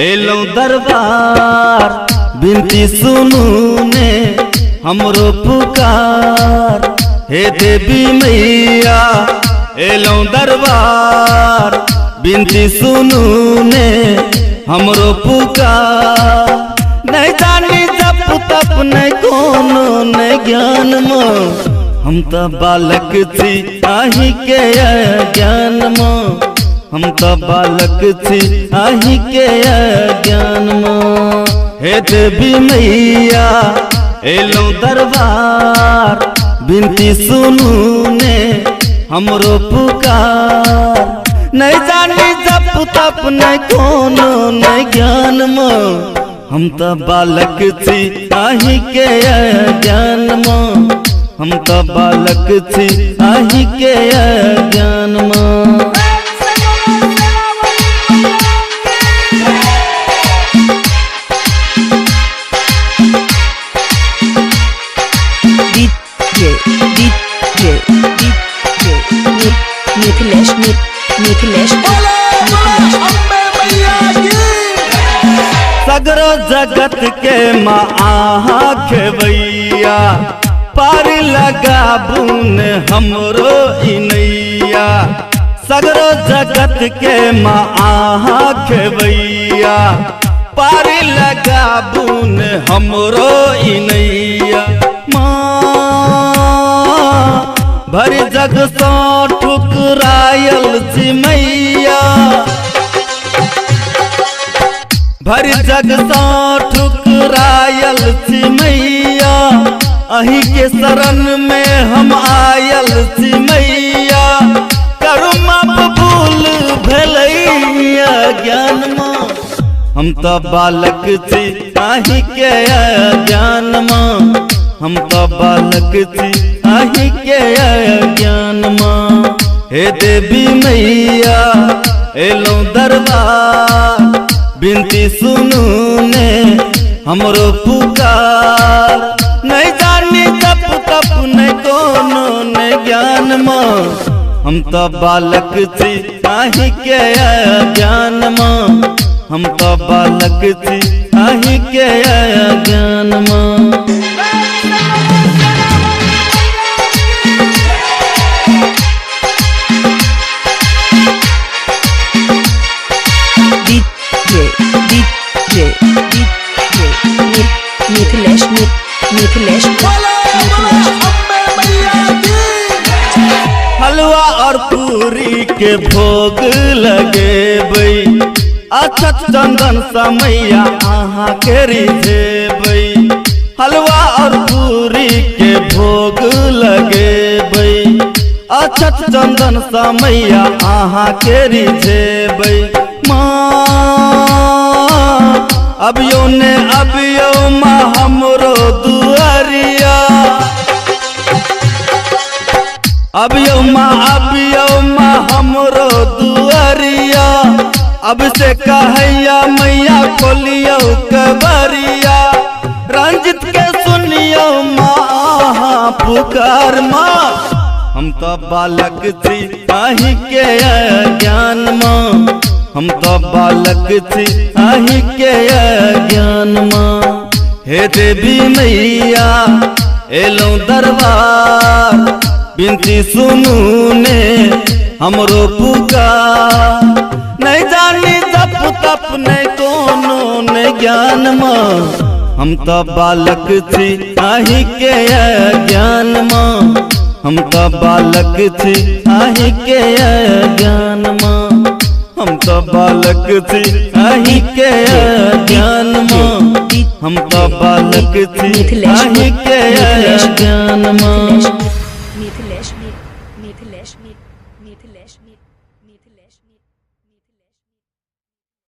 Yellow दरबार बिनती सुनू ने हमरो पुकार। हे देवी मैया एलो दरबार बिनती सुनू ने हमरो पुकार। नहीं जानी जप तप नहीं कोनो नहीं ज्ञान में हम तो बालक थी आही के ज्ञान में। हम तो बालक थी आही के ज्ञान में। हे देवी मैया एलो दरबार बिनती सुनू ने हमरो पुकार। नहीं जानी जप तप नहीं कोनो नहीं ज्ञान में हम तो बालक थी आही के ज्ञान में। हम तो बालक थी आही के ज्ञान में। सगरो जगत के माँ आहा खेवैया पार लगा बुन हमरो इनैया। सगरो जगत के माँ आहा खेवैया पार लगा बुन हमरो इनैया। भर जग सो ठुकरायल छी मैया। भर जग सो ठुकरायल छी मैया। अही के शरण में हम आयल छी मैया। करू माप भूल भलैया ज्ञान में हम तो बालक थी आही के ज्ञान में। हम तो बालक थी आही के ज्ञान में। हे देवी मैया एलो दरबार बिनती सुनू ने हमरो पुकार। नहीं जानी जप तप नहीं कोनो नहीं ज्ञान में हम तो बालक थी आही के ज्ञान में। हम तो बालक थी आही के ज्ञान में। हलवा और पूरी के भोग लगे अछत चंदन समैया आहा के रिझेबै। हलवा और पूरी के भोग लगे अछत चंदन समैया आहा के रिझेबै। अबियो ने अबियो माँ हमरो दुआरिया। अबियो माँ हमरो दुआरिया। अब से कहैया मैया खोलियो कबरिया। रंजित के सुनियो माँ पुकार माँ। हम तो बालक थी आही के ज्ञान में। हम तो बालक थी आही के ज्ञान में। हे देवी मैया एलो दरबार बिनती सुनू ने हमरो पुकार। नहीं जानी जप तप नहीं कोनो नहीं ज्ञान में हम तो बालक थी आही के ज्ञान में। हम तो बालक थी आही के ज्ञान में। हम तो बालक थी आही के ज्ञान में। हम तो बालक थी आही के ज्ञान में।